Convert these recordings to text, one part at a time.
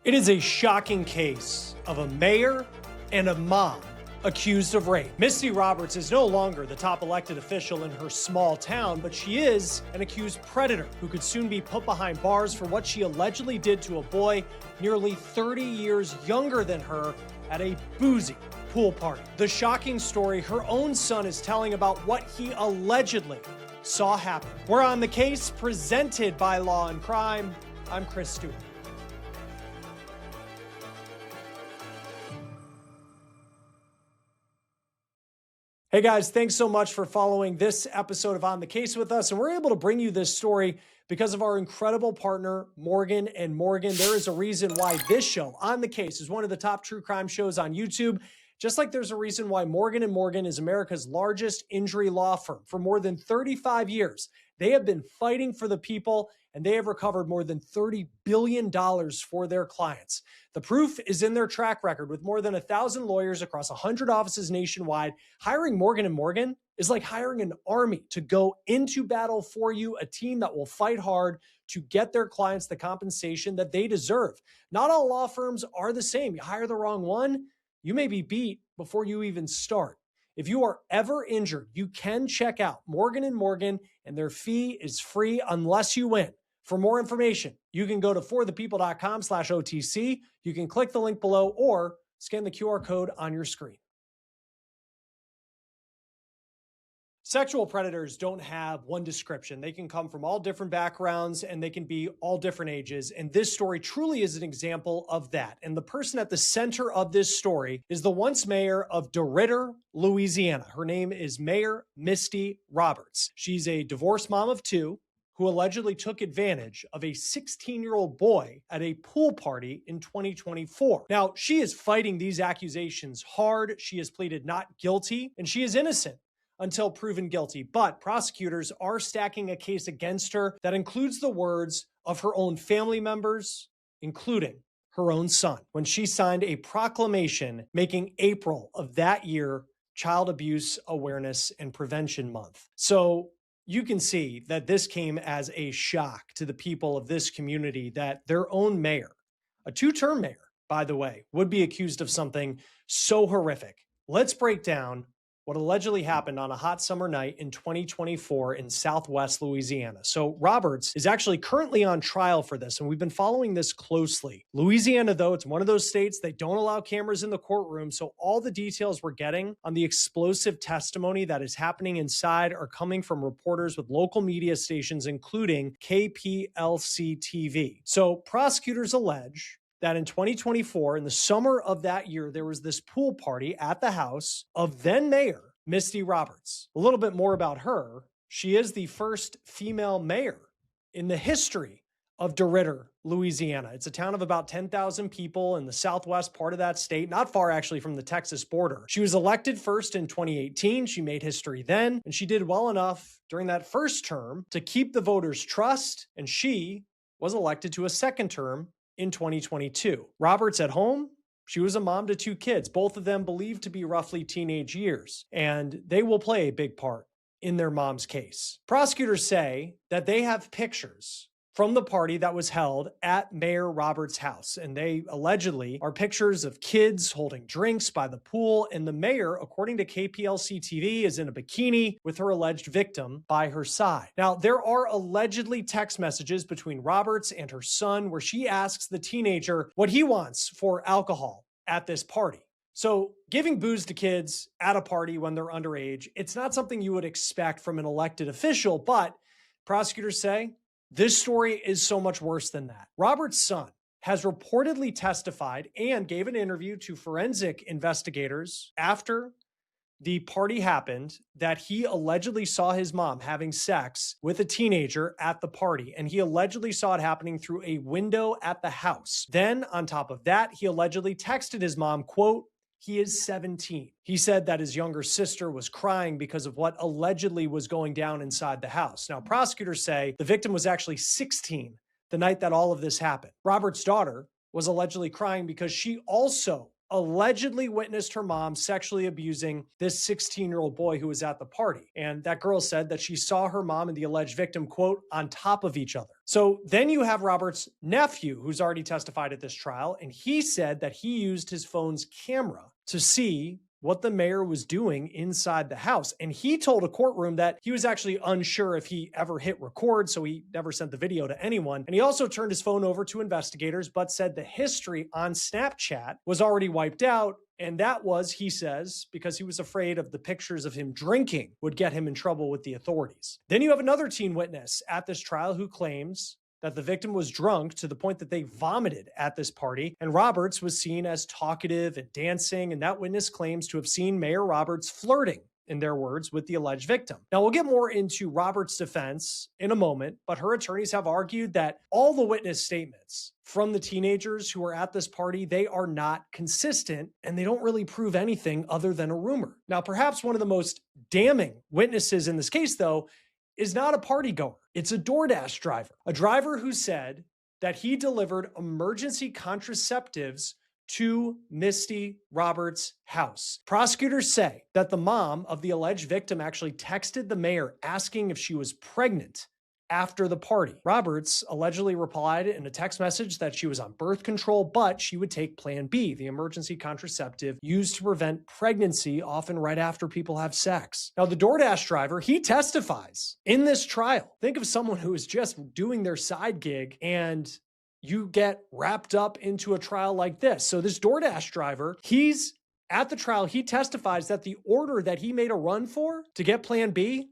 It is a shocking case of a mayor and a mom accused of rape. Misty Roberts is no longer the top elected official in her small town, but she is an accused predator who could soon be put behind bars for what she allegedly did to a boy nearly 30 years younger than her at a boozy pool party. The shocking story her own son is telling about what he allegedly saw happen. We're on The Case, presented by Law&Crime. I'm Chris Stewart. Hey guys, thanks so much for following this episode of On the Case with us. And we're able to bring you this story because of our incredible partner, Morgan & Morgan. There is a reason why this show, On the Case, is one of the top true crime shows on YouTube. Just like there's a reason why Morgan & Morgan is America's largest injury law firm. For more than 35 years, they have been fighting for the people, and they have recovered more than $30 billion for their clients. The proof is in their track record. With more than 1,000 lawyers across 100 offices nationwide, hiring Morgan & Morgan is like hiring an army to go into battle for you, a team that will fight hard to get their clients the compensation that they deserve. Not all law firms are the same. You hire the wrong one, you may be beat before you even start. If you are ever injured, you can check out Morgan & Morgan, and their fee is free unless you win. For more information, you can go to forthepeople.com/OTC. You can click the link below or scan the QR code on your screen. Sexual predators don't have one description. They can come from all different backgrounds and they can be all different ages. And this story truly is an example of that. And the person at the center of this story is the once mayor of DeRidder, Louisiana. Her name is Mayor Misty Roberts. She's a divorced mom of two who allegedly took advantage of a 16-year-old boy at a pool party in 2024. Now, she is fighting these accusations hard. She has pleaded not guilty, and she is innocent until proven guilty. But prosecutors are stacking a case against her that includes the words of her own family members, including her own son, when she signed a proclamation making April of that year Child Abuse Awareness and Prevention Month. So you can see that this came as a shock to the people of this community that their own mayor, a two-term mayor, by the way, would be accused of something so horrific. Let's break down what allegedly happened on a hot summer night in 2024 in Southwest Louisiana. So Roberts is actually currently on trial for this, and we've been following this closely. Louisiana, though, it's one of those states, they don't allow cameras in the courtroom, so all the details we're getting on the explosive testimony that is happening inside are coming from reporters with local media stations, including KPLC TV. So prosecutors allege that in 2024, in the summer of that year, there was this pool party at the house of then Mayor Misty Roberts. A little bit more about her. She is the first female mayor in the history of DeRidder, Louisiana. It's a town of about 10,000 people in the southwest part of that state, not far actually from the Texas border. She was elected first in 2018. She made history then, and she did well enough during that first term to keep the voters' trust, and she was elected to a second term in 2022. Roberts at home, she was a mom to two kids, both of them believed to be roughly teenage years, and they will play a big part in their mom's case. Prosecutors say that they have pictures from the party that was held at Mayor Roberts' house, and they allegedly are pictures of kids holding drinks by the pool, and the mayor, according to KPLC TV, is in a bikini with her alleged victim by her side. Now, there are allegedly text messages between Roberts and her son where she asks the teenager what he wants for alcohol at this party. So giving booze to kids at a party when they're underage, it's not something you would expect from an elected official, but prosecutors say this story is so much worse than that. Robert's son has reportedly testified and gave an interview to forensic investigators after the party happened that he allegedly saw his mom having sex with a teenager at the party, and he allegedly saw it happening through a window at the house. Then, on top of that, he allegedly texted his mom, quote, "He is 17. He said that his younger sister was crying because of what allegedly was going down inside the house. Now, prosecutors say the victim was actually 16 the night that all of this happened. Robert's daughter was allegedly crying because she also allegedly witnessed her mom sexually abusing this 16-year-old boy who was at the party. And that girl said that she saw her mom and the alleged victim, quote, on top of each other. So then you have Roberts' nephew, who's already testified at this trial, and he said that he used his phone's camera to see what the mayor was doing inside the house. And he told a courtroom that he was actually unsure if he ever hit record, so he never sent the video to anyone. And he also turned his phone over to investigators, but said the history on Snapchat was already wiped out. And that was, he says, because he was afraid of the pictures of him drinking would get him in trouble with the authorities. Then you have another teen witness at this trial who claims that the victim was drunk to the point that they vomited at this party, and Roberts was seen as talkative and dancing, and that witness claims to have seen Mayor Roberts flirting, in their words, with the alleged victim. Now, we'll get more into Roberts' defense in a moment, but her attorneys have argued that all the witness statements from the teenagers who were at this party, they are not consistent, and they don't really prove anything other than a rumor. Now, perhaps one of the most damning witnesses in this case, though, is not a party goer. It's a DoorDash driver, a driver who said that he delivered emergency contraceptives to Misty Roberts' house. Prosecutors say that the mom of the alleged victim actually texted the mayor asking if she was pregnant after the party. Roberts allegedly replied in a text message that she was on birth control, but she would take Plan B, the emergency contraceptive used to prevent pregnancy, often right after people have sex. Now, the DoorDash driver, he testifies in this trial. Think of someone who is just doing their side gig and you get wrapped up into a trial like this. So this DoorDash driver, he's at the trial, he testifies that the order that he made a run for to get Plan B,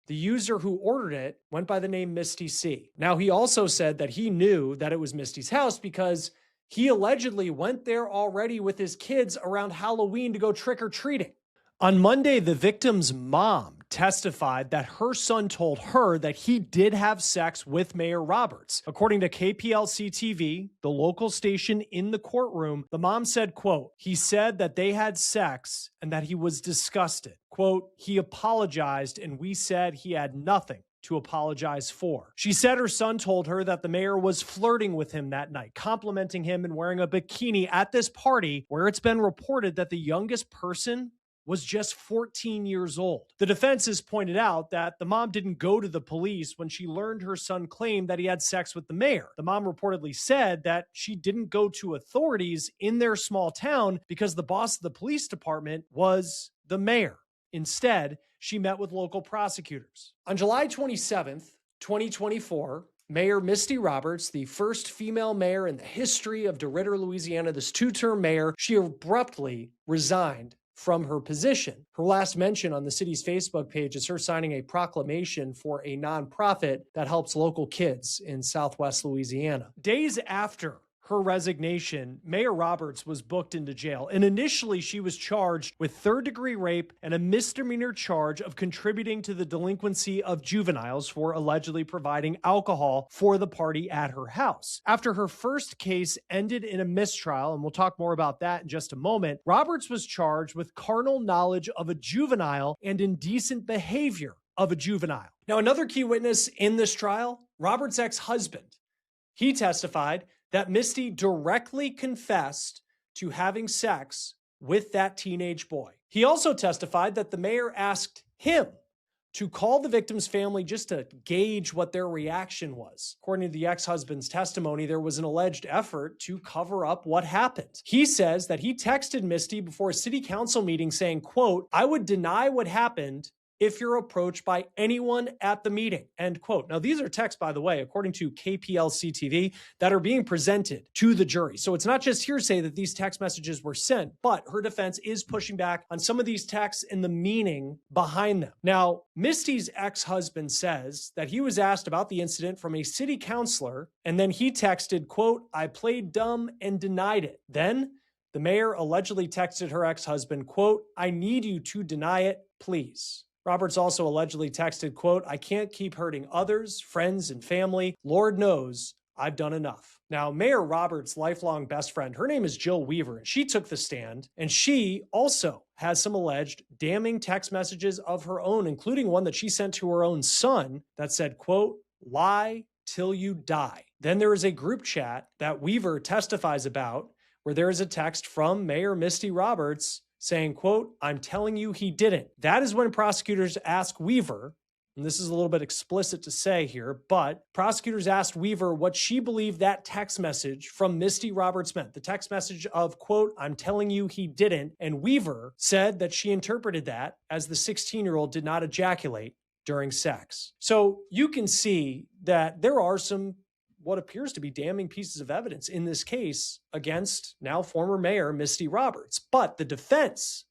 the user who ordered it went by the name Misty C. Now, he also said that he knew that it was Misty's house because he allegedly went there already with his kids around Halloween to go trick-or-treating. On Monday, the victim's mom testified that her son told her that he did have sex with Mayor Roberts. According to KPLC TV, the local station in the courtroom, the mom said, quote, he said that they had sex and that he was disgusted. Quote, he apologized and we said he had nothing to apologize for. She said her son told her that the mayor was flirting with him that night, complimenting him and wearing a bikini at this party where it's been reported that the youngest person was just 14 years old. The defense has pointed out that the mom didn't go to the police when she learned her son claimed that he had sex with the mayor. The mom reportedly said that she didn't go to authorities in their small town because the boss of the police department was the mayor. Instead, she met with local prosecutors. On July 27th, 2024, Mayor Misty Roberts, the first female mayor in the history of DeRidder, Louisiana, this two-term mayor, she abruptly resigned from her position. Her last mention on the city's Facebook page is her signing a proclamation for a nonprofit that helps local kids in Southwest Louisiana. Days after her resignation, Mayor Roberts was booked into jail, and initially she was charged with third-degree rape and a misdemeanor charge of contributing to the delinquency of juveniles for allegedly providing alcohol for the party at her house. After her first case ended in a mistrial, and we'll talk more about that in just a moment, Roberts was charged with carnal knowledge of a juvenile and indecent behavior of a juvenile. Now, another key witness in this trial, Roberts' ex-husband, he testified that Misty directly confessed to having sex with that teenage boy. He also testified that the mayor asked him to call the victim's family just to gauge what their reaction was. According to the ex-husband's testimony, there was an alleged effort to cover up what happened. He says that he texted Misty before a city council meeting saying, quote, I would deny what happened if you're approached by anyone at the meeting, end quote. Now, these are texts, by the way, according to KPLC TV, that are being presented to the jury. So it's not just hearsay that these text messages were sent, but her defense is pushing back on some of these texts and the meaning behind them. Now, Misty's ex-husband says that he was asked about the incident from a city councilor, and then he texted, quote, I played dumb and denied it. Then the mayor allegedly texted her ex-husband, quote, I need you to deny it, please. Roberts also allegedly texted, quote, I can't keep hurting others, friends, and family. Lord knows I've done enough. Now, Mayor Roberts' lifelong best friend, her name is Jill Weaver, and she took the stand, and she also has some alleged damning text messages of her own, including one that she sent to her own son that said, quote, lie till you die. Then there is a group chat that Weaver testifies about where there is a text from Mayor Misty Roberts saying, quote, "I'm telling you he didn't." That is when prosecutors ask Weaver, and this is a little bit explicit to say here, but prosecutors asked Weaver what she believed that text message from Misty Roberts meant. The text message of, quote, "I'm telling you he didn't." And Weaver said that she interpreted that as the 16-year-old did not ejaculate during sex. So you can see that there are some what appears to be damning pieces of evidence in this case against now former Mayor Misty Roberts. But the defense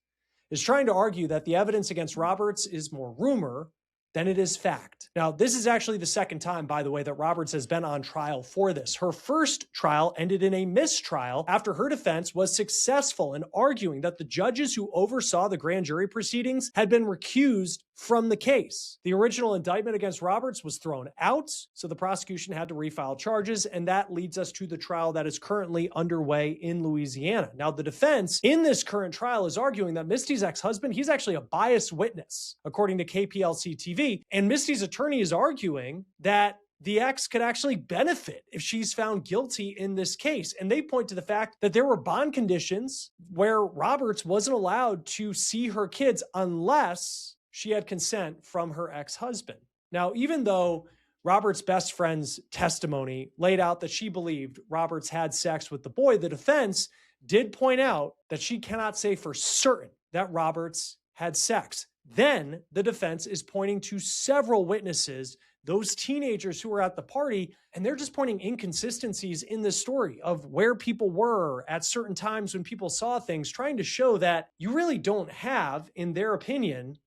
is trying to argue that the evidence against Roberts is more rumor than it is fact. Now, this is actually the second time, by the way, that Roberts has been on trial for this. Her first trial ended in a mistrial after her defense was successful in arguing that the judges who oversaw the grand jury proceedings had been recused from the case. The original indictment against Roberts was thrown out, so the prosecution had to refile charges, and that leads us to the trial that is currently underway in Louisiana. Now, the defense in this current trial is arguing that Misty's ex-husband, he's actually a biased witness, according to KPLC TV. And Misty's attorney is arguing that the ex could actually benefit if she's found guilty in this case. And they point to the fact that there were bond conditions where Roberts wasn't allowed to see her kids unless she had consent from her ex-husband. Now, even though Roberts' best friend's testimony laid out that she believed Roberts had sex with the boy, the defense did point out that she cannot say for certain that Roberts had sex. Then the defense is pointing to several witnesses, those teenagers who were at the party, and they're just pointing inconsistencies in the story of where people were at certain times when people saw things, trying to show that you really don't have, in their opinion,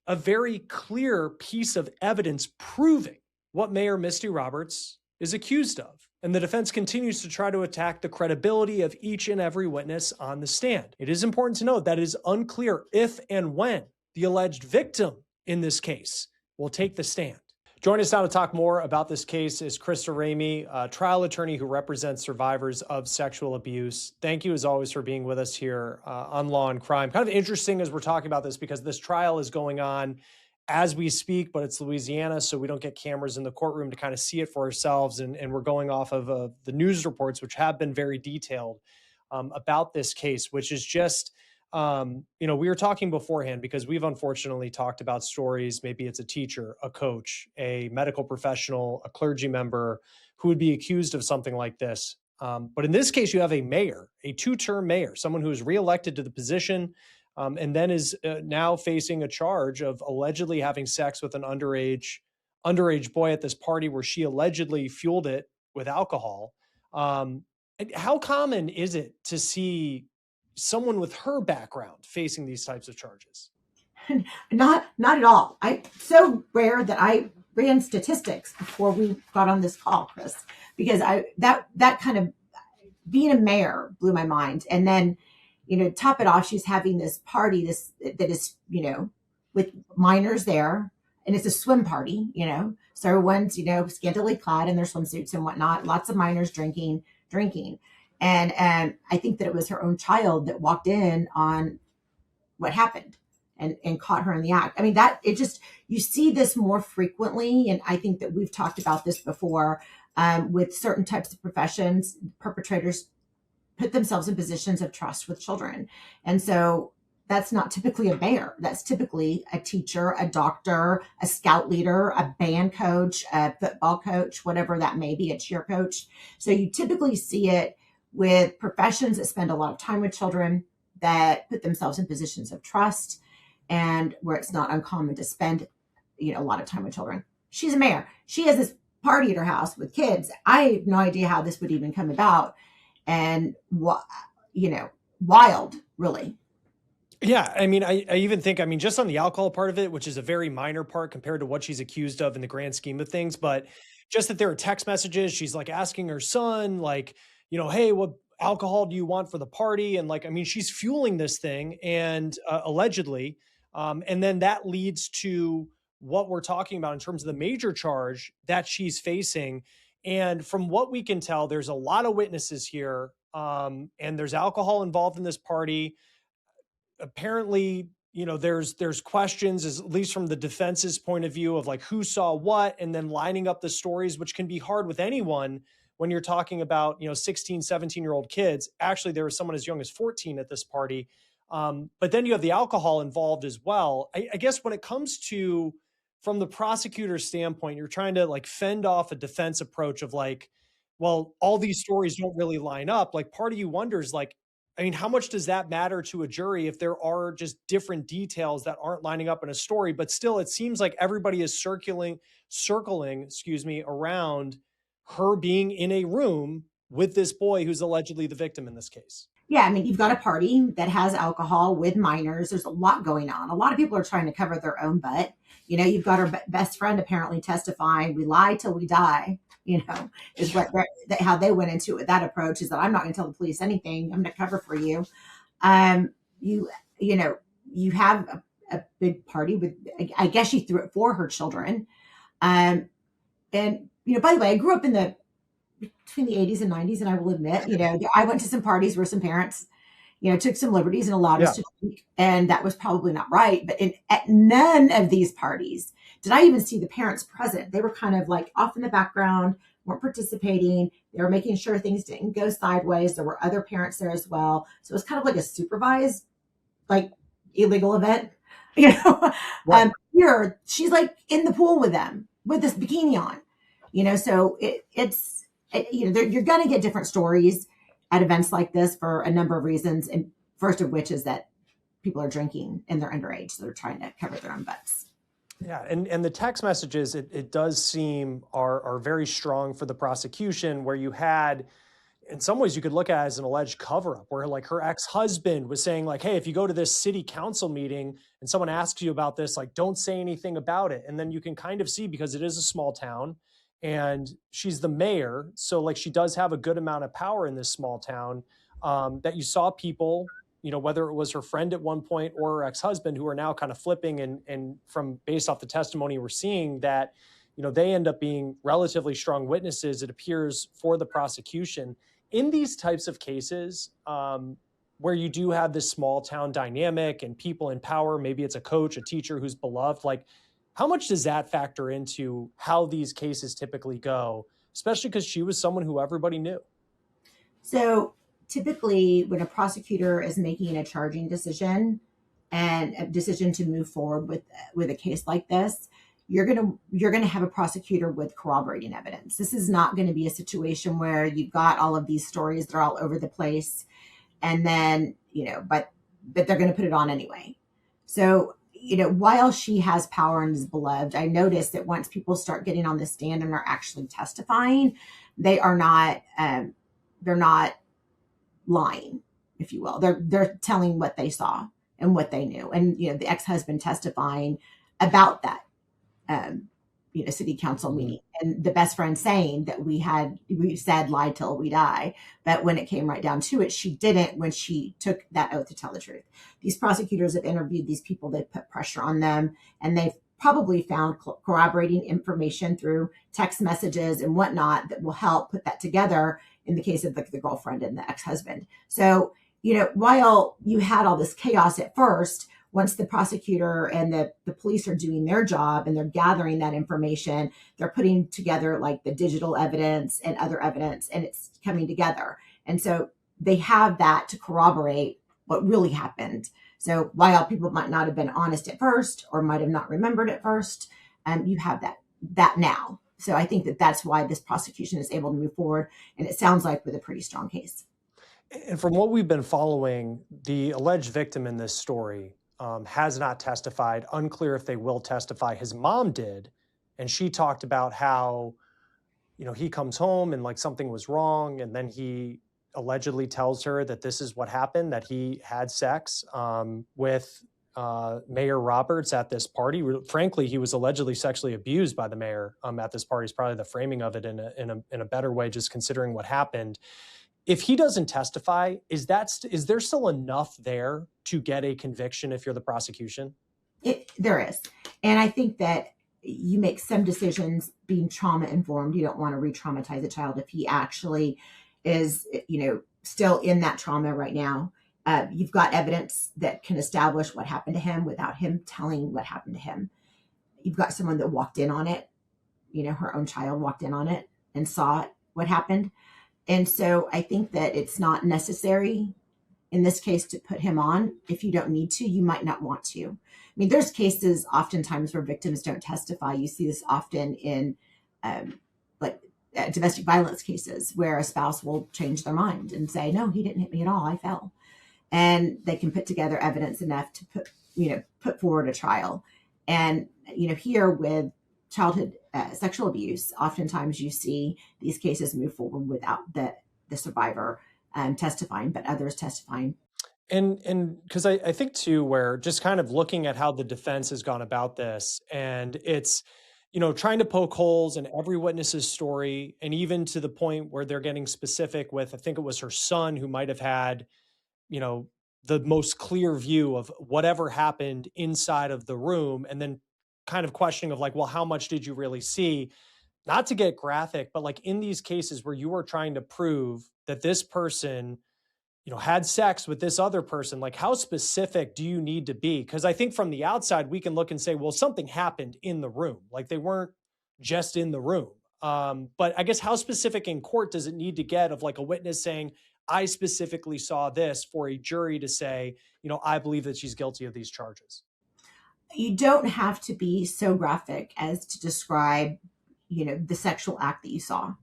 a very clear piece of evidence proving what Mayor Misty Roberts is accused of. And the defense continues to try to attack the credibility of each and every witness on the stand. It is important to note that it is unclear if and when the alleged victim in this case will take the stand. Join us now to talk more about this case is Krista Ramey, a trial attorney who represents survivors of sexual abuse. Thank you, as always, for being with us here on Law and Crime. Kind of interesting as we're talking about this because this trial is going on as we speak, but it's Louisiana, so we don't get cameras in the courtroom to kind of see it for ourselves. And we're going off of the news reports, which have been very detailed about this case, which is just... we were talking beforehand because we've unfortunately talked about stories. Maybe it's a teacher, a coach, a medical professional, a clergy member who would be accused of something like this. But in this case, you have a mayor, a two-term mayor, someone who is reelected to the position and then is now facing a charge of allegedly having sex with an underage boy at this party where she allegedly fueled it with alcohol. How common is it to see someone with her background facing these types of charges? Not at all. So rare that I ran statistics before we got on this call, Chris, because that kind of being a mayor blew my mind. And then, top it off, she's having this party, that is, with minors there, and it's a swim party, so everyone's, scantily clad in their swimsuits and whatnot, lots of minors drinking. And I think that it was her own child that walked in on what happened and caught her in the act. I mean, you see this more frequently. And I think that we've talked about this before with certain types of professions. Perpetrators put themselves in positions of trust with children. And so that's not typically a mayor. That's typically a teacher, a doctor, a scout leader, a band coach, a football coach, whatever that may be, a cheer coach. So you typically see it with professions that spend a lot of time with children, that put themselves in positions of trust, and where it's not uncommon to spend, a lot of time with children. She's a mayor. She has this party at her house with kids. I have no idea how this would even come about. And, wild, really. Yeah, I mean, I even think, just on the alcohol part of it, which is a very minor part compared to what she's accused of in the grand scheme of things, but just that there are text messages, she's like asking her son, like, hey, what alcohol do you want for the party? And she's fueling this thing and allegedly, and then that leads to what we're talking about in terms of the major charge that she's facing. And from what we can tell, there's a lot of witnesses here, and there's alcohol involved in this party. Apparently, there's questions, at least from the defense's point of view, of like who saw what, and then lining up the stories, which can be hard with anyone when you're talking about, 16, 17-year-old kids. Actually, there was someone as young as 14 at this party. But then you have the alcohol involved as well. I guess when it comes to, from the prosecutor's standpoint, you're trying to like fend off a defense approach of like, well, all these stories don't really line up. Like, part of you wonders, like, I mean, how much does that matter to a jury if there are just different details that aren't lining up in a story? But still, it seems like everybody is circling, around her being in a room with this boy who's allegedly the victim in this case. Yeah, I mean, you've got a party that has alcohol with minors. There's a lot going on. A lot of people are trying to cover their own butt. You've got her best friend apparently testifying, we lie till we die, is what how they went into it. That approach is that I'm not going to tell the police anything. I'm going to cover for you. You have a big party with, I guess she threw it for her children. And, by the way, I grew up between the 80s and 90s. And I will admit, I went to some parties where some parents, took some liberties and allowed us to drink. And that was probably not right. But at none of these parties did I even see the parents present. They were kind of like off in the background, weren't participating. They were making sure things didn't go sideways. There were other parents there as well. So it was kind of like a supervised, like, illegal event. Right. Here, she's like in the pool with them with this bikini on. So you're going to get different stories at events like this for a number of reasons. And first of which is that people are drinking and they're underage. So they're trying to cover their own butts. Yeah. And the text messages, it does seem are very strong for the prosecution, where you had, in some ways you could look at it as an alleged cover-up, where like her ex-husband was saying like, hey, if you go to this city council meeting and someone asks you about this, like, don't say anything about it. And then you can kind of see, because it is a small town and she's the mayor, so like she does have a good amount of power in this small town, that you saw people, whether it was her friend at one point or her ex-husband, who are now kind of flipping, and from based off the testimony we're seeing that, they end up being relatively strong witnesses, it appears, for the prosecution. In these types of cases, where you do have this small town dynamic and people in power, maybe it's a coach, a teacher who's beloved, like, how much does that factor into how these cases typically go, especially because she was someone who everybody knew? So typically when a prosecutor is making a charging decision and a decision to move forward with a case like this, you're going to have a prosecutor with corroborating evidence. This is not going to be a situation where you've got all of these stories that are all over the place and then, but they're going to put it on anyway. So, while she has power and is beloved, I noticed that once people start getting on the stand and are actually testifying, they're not lying, if you will. They're telling what they saw and what they knew. And, the ex-husband testifying about that, city council meeting, and the best friend saying that we said lie till we die. But when it came right down to it, she didn't, when she took that oath to tell the truth. These prosecutors have interviewed these people, they've put pressure on them, and they've probably found corroborating information through text messages and whatnot that will help put that together in the case of the girlfriend and the ex-husband. So, while you had all this chaos at first, once the prosecutor and the police are doing their job and they're gathering that information, they're putting together like the digital evidence and other evidence, and it's coming together. And so they have that to corroborate what really happened. So while people might not have been honest at first or might have not remembered at first, you have that now. So I think that's why this prosecution is able to move forward. And it sounds like with a pretty strong case. And from what we've been following, the alleged victim in this story has not testified. Unclear if they will testify. His mom did, and she talked about how, he comes home and like something was wrong, and then he allegedly tells her that this is what happened, that he had sex with Mayor Roberts at this party. Frankly, he was allegedly sexually abused by the mayor at this party. Is probably the framing of it in a better way, just considering what happened. If he doesn't testify, is there still enough there to get a conviction if you're the prosecution? There is. And I think that you make some decisions being trauma informed. You don't want to re-traumatize a child if he actually is, still in that trauma right now. You've got evidence that can establish what happened to him without him telling what happened to him. You've got someone that walked in on it. Her own child walked in on it and saw it what happened. And so I think that it's not necessary in this case to put him on. If you don't need to, you might not want to. I mean, there's cases oftentimes where victims don't testify. You see this often in like domestic violence cases where a spouse will change their mind and say, no, he didn't hit me at all, I fell. And they can put together evidence enough to put forward a trial. And, here with childhood sexual abuse, oftentimes you see these cases move forward without the survivor testifying, but others testifying. And because I think too, where just kind of looking at how the defense has gone about this, and it's, trying to poke holes in every witness's story, and even to the point where they're getting specific with, I think it was her son who might have had, the most clear view of whatever happened inside of the room, and then kind of questioning of like, well, how much did you really see? Not to get graphic, but like in these cases where you are trying to prove that this person, had sex with this other person, like how specific do you need to be? Because I think from the outside, we can look and say, well, something happened in the room. Like they weren't just in the room. But I guess how specific in court does it need to get of like a witness saying, I specifically saw this, for a jury to say, I believe that she's guilty of these charges? You don't have to be so graphic as to describe, the sexual act that you saw.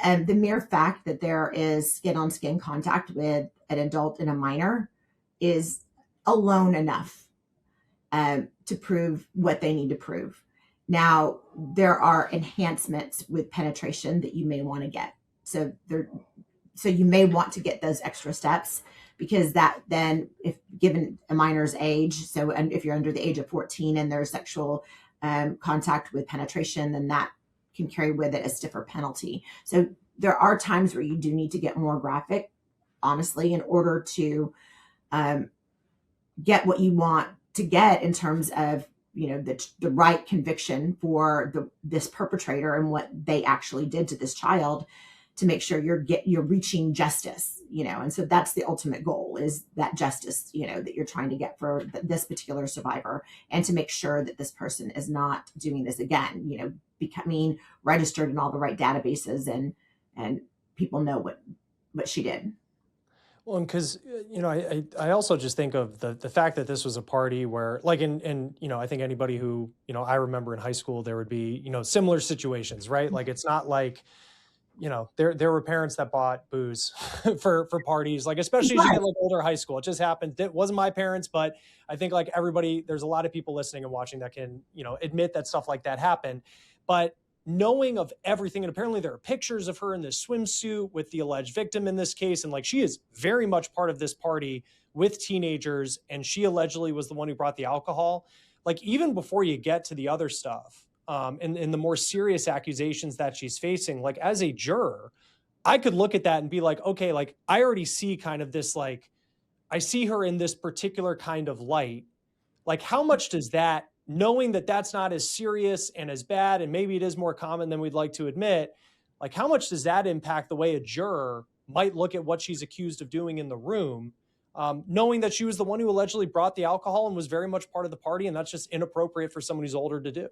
And the mere fact that there is skin on skin contact with an adult and a minor is alone enough to prove what they need to prove. Now, there are enhancements with penetration that you may want to get. So you may want to get those extra steps, because that then, if given a minor's age, so and if you're under the age of 14 and there's sexual contact with penetration, then that can carry with it a stiffer penalty. So there are times where you do need to get more graphic, honestly, in order to get what you want to get in terms of, the right conviction for this perpetrator and what they actually did to this child, to make sure you're reaching justice, and so that's the ultimate goal, is that justice, that you're trying to get for this particular survivor, and to make sure that this person is not doing this again, becoming registered in all the right databases, and people know what she did. Well, and because, I also just think of the fact that this was a party where, like, and I think anybody who, I remember in high school, there would be, similar situations, right? Like, it's not like, there were parents that bought booze for parties, like, especially as you get like older high school. It just happened. It wasn't my parents, but I think like everybody, there's a lot of people listening and watching that can, admit that stuff like that happened. But knowing of everything, and apparently there are pictures of her in this swimsuit with the alleged victim in this case, and like she is very much part of this party with teenagers, and she allegedly was the one who brought the alcohol. Like, even before you get to the other stuff, and the more serious accusations that she's facing, like as a juror, I could look at that and be like, okay, like I already see kind of this, like, I see her in this particular kind of light. Like, how much does that, knowing that that's not as serious and as bad, and maybe it is more common than we'd like to admit, like how much does that impact the way a juror might look at what she's accused of doing in the room, knowing that she was the one who allegedly brought the alcohol and was very much part of the party, and that's just inappropriate for someone who's older to do?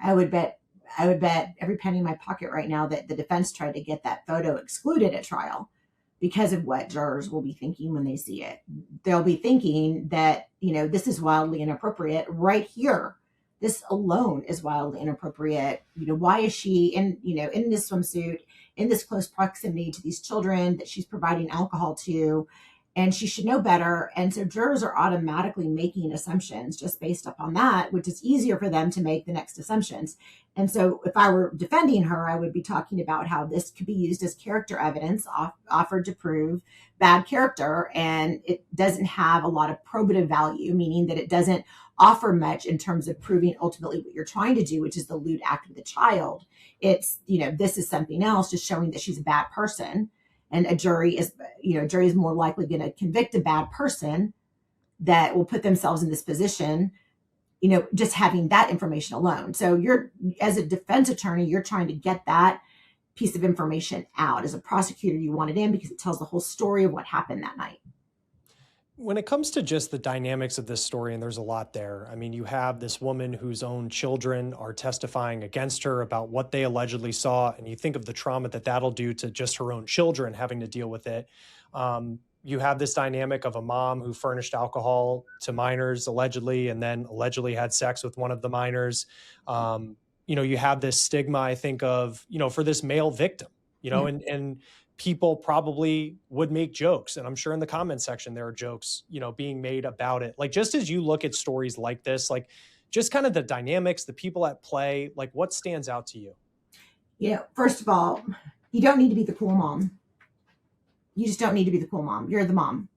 I would bet every penny in my pocket right now that the defense tried to get that photo excluded at trial, because of what jurors will be thinking when they see it. They'll be thinking that, this is wildly inappropriate right here. This alone is wildly inappropriate. Why is she in this swimsuit, in this close proximity to these children that she's providing alcohol to? And she should know better. And so jurors are automatically making assumptions just based upon that, which is easier for them to make the next assumptions. And so if I were defending her, I would be talking about how this could be used as character evidence offered to prove bad character. And it doesn't have a lot of probative value, meaning that it doesn't offer much in terms of proving ultimately what you're trying to do, which is the lewd act of the child. It's, this is something else, just showing that she's a bad person. And a jury is more likely going to convict a bad person that will put themselves in this position, just having that information alone. So as a defense attorney, you're trying to get that piece of information out. As a prosecutor, you want it in because it tells the whole story of what happened that night. When it comes to just the dynamics of this story, and there's a lot there, I mean, you have this woman whose own children are testifying against her about what they allegedly saw, and you think of the trauma that that'll do to just her own children having to deal with it. You have this dynamic of a mom who furnished alcohol to minors allegedly, and then allegedly had sex with one of the minors. You have this stigma, I think, of, for this male victim, and people probably would make jokes. And I'm sure in the comment section, there are jokes, being made about it. Like, just as you look at stories like this, like just kind of the dynamics, the people at play, like what stands out to you? First of all, you don't need to be the cool mom. You just don't need to be the cool mom. You're the mom.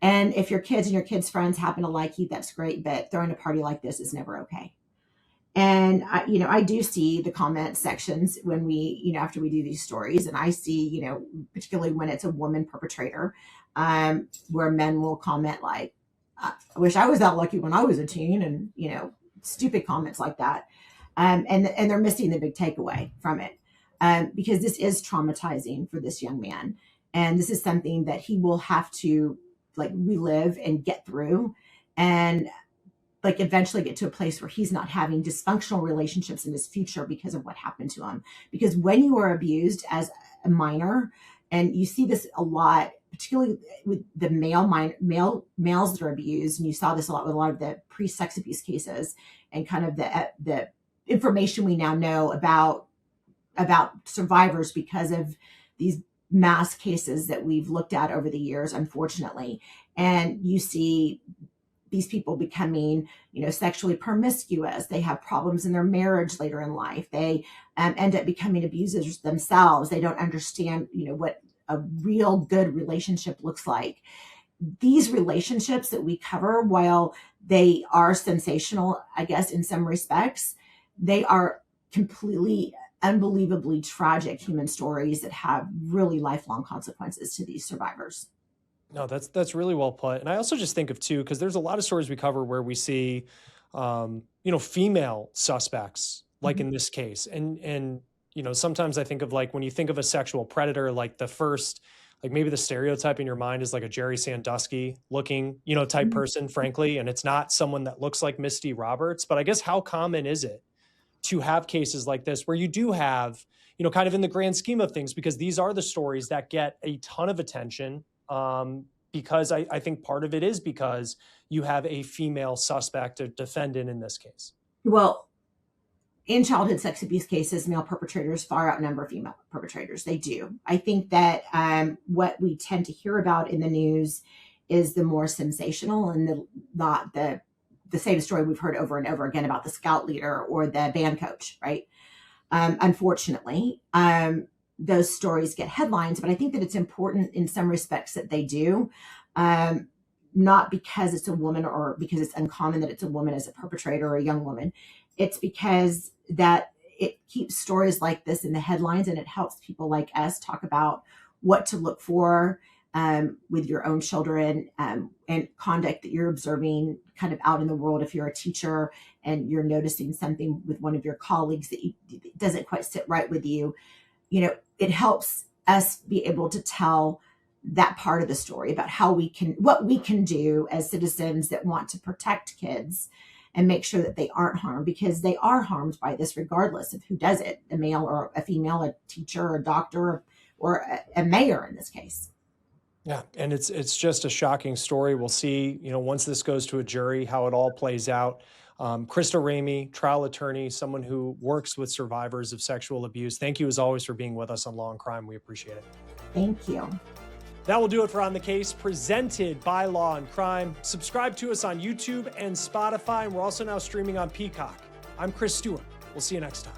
And if your kids and your kids' friends happen to like you, that's great. But throwing a party like this is never okay. And I do see the comment sections when we, after we do these stories, and I see, particularly when it's a woman perpetrator, where men will comment like, I wish I was that lucky when I was a teen, and, stupid comments like that. And they're missing the big takeaway from it, because this is traumatizing for this young man. And this is something that he will have to relive and get through, and eventually get to a place where he's not having dysfunctional relationships in his future because of what happened to him. Because when you are abused as a minor, and you see this a lot, particularly with the males that are abused, and you saw this a lot with a lot of the pre-sex abuse cases, and kind of the information we now know about survivors because of these mass cases that we've looked at over the years, unfortunately. And you see these people becoming, sexually promiscuous. They have problems in their marriage later in life. They end up becoming abusers themselves. They don't understand, what a real good relationship looks like. These relationships that we cover, while they are sensational, I guess, in some respects, they are completely, unbelievably tragic human stories that have really lifelong consequences to these survivors. No, that's really well put. And I also just think of too, because there's a lot of stories we cover where we see, female suspects, like in this case. And sometimes I think of when you think of a sexual predator, the first, maybe the stereotype in your mind is like a Jerry Sandusky looking, type person, frankly. And it's not someone that looks like Misty Roberts. But I guess how common is it to have cases like this where you do have, kind of in the grand scheme of things, because these are the stories that get a ton of attention. Because I think part of it is because you have a female suspect, a defendant in this case. Well, in childhood sex abuse cases, male perpetrators far outnumber female perpetrators. They do. I think that what we tend to hear about in the news is the more sensational and not the same story we've heard over and over again about the scout leader or the band coach, right? Unfortunately, those stories get headlines, but I think that it's important in some respects that they do, not because it's a woman or because it's uncommon that it's a woman as a perpetrator or a young woman. It's because that it keeps stories like this in the headlines, and it helps people like us talk about what to look for with your own children, and conduct that you're observing kind of out in the world. If you're a teacher and you're noticing something with one of your colleagues that doesn't quite sit right with you, it helps us be able to tell that part of the story about what we can do as citizens that want to protect kids and make sure that they aren't harmed, because they are harmed by this regardless of who does it, a male or a female, a teacher or a doctor or a mayor in this case. Yeah. And it's just a shocking story. We'll see, once this goes to a jury, how it all plays out. Krista Ramey, trial attorney, someone who works with survivors of sexual abuse. Thank you as always for being with us on Law&Crime. We appreciate it. Thank you. That will do it for On the Case, presented by Law&Crime. Subscribe to us on YouTube and Spotify, and we're also now streaming on Peacock. I'm Chris Stewart. We'll see you next time.